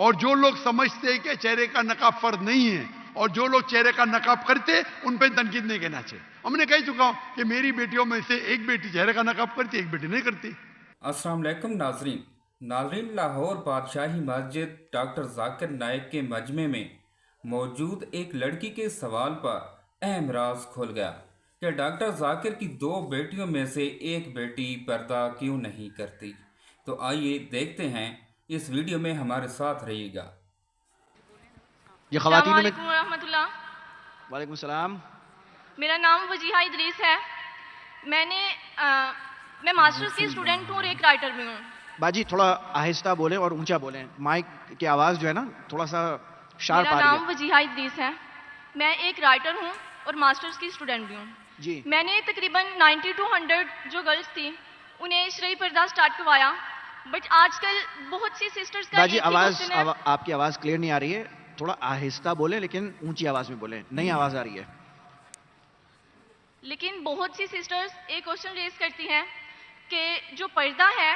اور جو لوگ سمجھتے کہ چہرے کا نقاب فرض نہیں ہے اور جو لوگ چہرے کا نقاب کرتے ان پہ تنقید نہیں کہنا چاہیے. ہم نے کہہ چکا ہوں کہ میری بیٹیوں میں سے ایک بیٹی چہرے کا نقاب کرتی ایک بیٹی نہیں کرتی. السلام علیکم ناظرین لاہور بادشاہی مسجد ڈاکٹر ذاکر نائک کے مجمع میں موجود ایک لڑکی کے سوال پر اہم راز کھل گیا کہ ڈاکٹر ذاکر کی 2 بیٹیوں میں سے ایک بیٹی پردہ کیوں نہیں کرتی. تو آئیے دیکھتے ہیں اس ویڈیو میں ہمارے ساتھ رہیے گا. یہ السلام خواتین میں علیکم ورحمۃ اللہ. وعلیکم السلام. میرا نام وجیحہ ادریس ہے. میں ماسٹرز کی اسٹوڈنٹ ہوں اور ایک رائٹر بھی ہوں. باجی تھوڑا آہستہ بولیں اور اونچا بولیں, مائک کی آواز جو ہے نا تھوڑا سا شارپ میرا آ رہی نام ہے. وجیحہ ادریس ہے. میں ایک رائٹر ہوں اور ماسٹرز کی اسٹوڈنٹ بھی ہوں. جی میں نے تقریباً 90 to 100 جو گرلس تھیں انہیں شرعی پردہ سٹارٹ کروایا. بٹ آج کل بہت سی سسٹرز کا باجی ایک ہی آواز کوشچن ہے. آپ کی آواز کلیئر نہیں آ رہی ہے, تھوڑا آہستہ بولیں لیکن اونچی آواز میں بولیں, نئی آواز آ رہی ہے. لیکن بہت سی سسٹرز ایک کوشچن ریز کرتی ہیں کہ جو پردہ ہے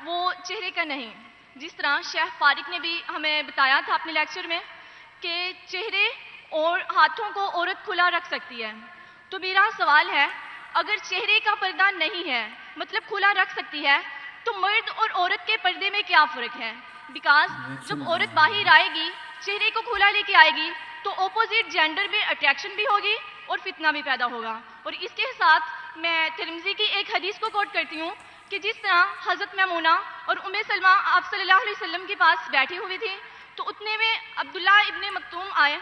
وہ چہرے کا نہیں. جس طرح شیخ فارق نے بھی ہمیں بتایا تھا اپنے لیکچر میں کہ چہرے اور ہاتھوں کو عورت کھلا رکھ سکتی ہے. تو میرا سوال ہے, اگر چہرے کا پردہ نہیں ہے مطلب کھلا رکھ سکتی ہے, تو مرد اور عورت کے پردے میں کیا فرق ہے؟ بیکاز جب عورت باہر آئے گی چہرے کو کھلا لے کے آئے گی تو اپوزٹ جینڈر میں اٹریکشن بھی ہوگی اور فتنہ بھی پیدا ہوگا. اور اس کے ساتھ میں ترمذی کی ایک حدیث کو کوٹ کرتی ہوں کہ جس طرح حضرت میمونہ اور ام سلمہ آپ صلی اللہ علیہ وسلم کے پاس بیٹھی ہوئی تھی تو اتنے میں عبداللہ ابن مکتوم آئے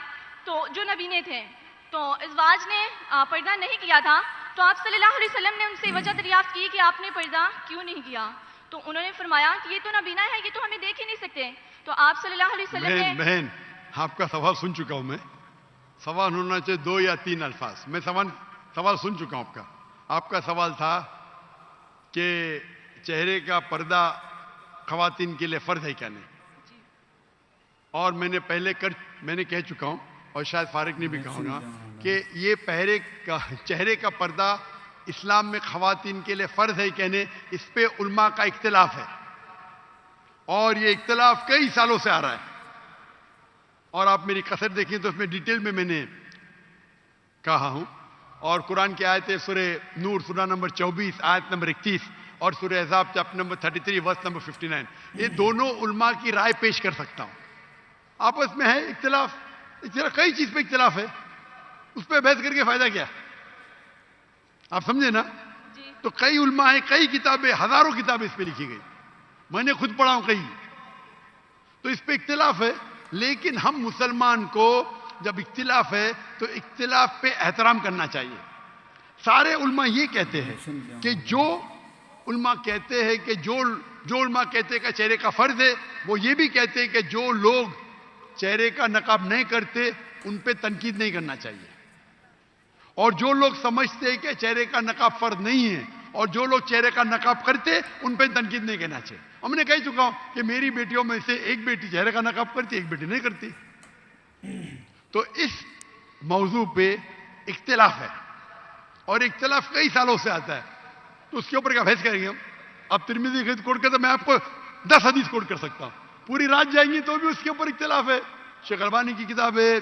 تو جو نبینے تھے, تو ازواج نے پردہ نہیں کیا تھا, تو آپ صلی اللہ علیہ وسلم نے ان سے وجہ دریافت کی کہ آپ نے پردہ کیوں نہیں کیا. تو انہوں نے فرمایا کہ یہ تو نبینا ہے, یہ تو ہمیں دیکھ ہی نہیں سکتے. تو آپ صلی اللہ علیہ وسلم نے بہن آپ کا سوال سن چکا ہوں میں. سوال ہونا چاہیے 2 یا 3 الفاظ. میں سوال سن چکا ہوں آپ کا. آپ کا سوال تھا کہ چہرے کا پردہ خواتین کے لیے فرض ہے کیا نہیں, اور میں نے کہہ چکا ہوں اور شاید فارق نے بھی کہا ہوگا کہ یہ چہرے کا پردہ اسلام میں خواتین کے لیے فرض ہے کہ نہیں, اس پہ علماء کا اختلاف ہے اور یہ اختلاف کئی سالوں سے آ رہا ہے. اور آپ میری کثر دیکھیں تو اس میں ڈیٹیل میں نے کہا ہوں. اور قرآن کی آیتیں سورہ نور سورہ نمبر 24 آیت نمبر 31 اور سورہ احزاب چیپٹر نمبر 33 ورس نمبر 59, یہ دونوں علماء کی رائے پیش کر سکتا ہوں. آپس میں ہے اختلاف, کئی چیز پہ اختلاف ہے, اس پہ بحث کر کے فائدہ کیا؟ آپ سمجھے نا؟ تو کئی علماء ہیں, کئی کتابیں, ہزاروں کتابیں اس پہ لکھی گئی, میں نے خود پڑھا ہوں کئی. تو اس پہ اختلاف ہے, لیکن ہم مسلمان کو جب اختلاف ہے تو اختلاف پہ احترام کرنا چاہیے. سارے علماء یہ کہتے ہیں کہ جو علماء کہتے ہیں کہ جو علماء کہتے ہیں کہ چہرے کا فرض ہے, وہ یہ بھی کہتے ہیں کہ جو لوگ چہرے کا نقاب نہیں کرتے ان پہ تنقید نہیں کرنا چاہیے, اور جو لوگ سمجھتے ہیں کہ چہرے کا نقاب فرض نہیں ہے اور جو لوگ چہرے کا نقاب کرتے ان پہ تنقید نہیں کرنا چاہیے. ہم نے کہہ چکا ہوں کہ میری بیٹیوں میں سے ایک بیٹی چہرے کا نقاب کرتی ایک بیٹی نہیں کرتی. تو اس موضوع پہ اختلاف ہے اور اختلاف کئی سالوں سے آتا ہے, تو اس کے اوپر کیا بحث کریں گے ہم؟ اب ترمذی کی کوٹ کرتا میں آپ کو 10 حدیث کوٹ کر سکتا ہوں, پوری رات جائیں گی تو بھی اس کے اوپر اختلاف ہے. شیخ البانی کی کتاب ہے,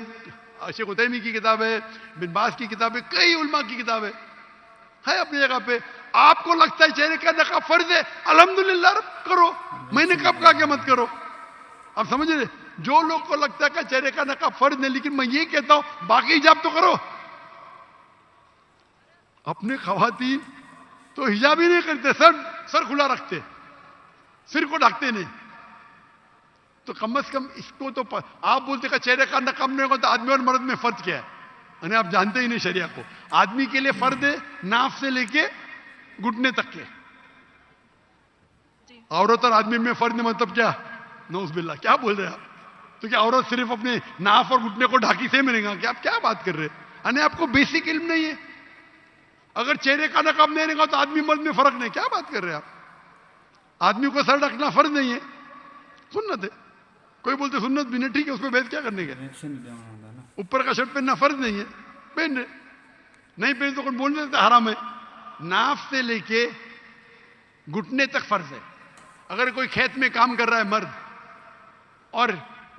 شیخ عثیمین کی کتاب ہے, بن باز کی کتاب ہے, کئی علماء کی کتاب ہے اپنی جگہ پہ. آپ کو لگتا ہے چہرے کا نقاب فرض ہے, الحمدللہ کرو, میں نے کب کہا کہ مت کرو. آپ سمجھ رہے, جو لوگ کو لگتا ہے کہ چہرے کا نقاب فرض نہیں, لیکن میں یہ کہتا ہوں باقی حجاب تو کرو. اپنے خواتین تو حجاب ہی نہیں کرتے, سر کھلا رکھتے, سر کو ڈھکتے نہیں. تو کم از کم اس کو تو آپ بولتے کہ چہرے کا نقاب نہیں ہوگا تو آدمی اور مرد میں فرق کیا ہے؟ یعنی آپ جانتے ہی نہیں شریعہ کو. آدمی کے لیے فرض ہے ناف سے لے کے گھٹنے تک کے, عورت اور آدمی میں فرض نہیں, مطلب کیا؟ نعوذ باللہ, کیا بول رہے ہیں آپ؟ تو کیا عورت صرف اپنے ناف اور گھٹنے کو ڈھاکی سے ملے گا؟ کیا آپ کیا بات کر رہے ہیں؟ یعنی آپ کو بیسک علم نہیں ہے. اگر چہرے کا نقاب نہیں رہے گا تو آدمی مرد میں فرق نہیں, کیا بات کر رہے ہیں آپ؟ آدمی کو سر ڈھکنا فرض نہیں ہے, سنت ہے. کوئی بولتے سنت بھی نہیں, ٹھیک ہے, اس پہ بحث کیا کرنے کے؟ اوپر کا شرٹ پہننا فرض نہیں ہے, پہن رہے, نہیں پہن تو کوئی بولنے دیتا حرام ہے. ناف سے لے کے گھٹنے تک فرض ہے. اگر کوئی کھیت میں کام کر رہا ہے مرد اور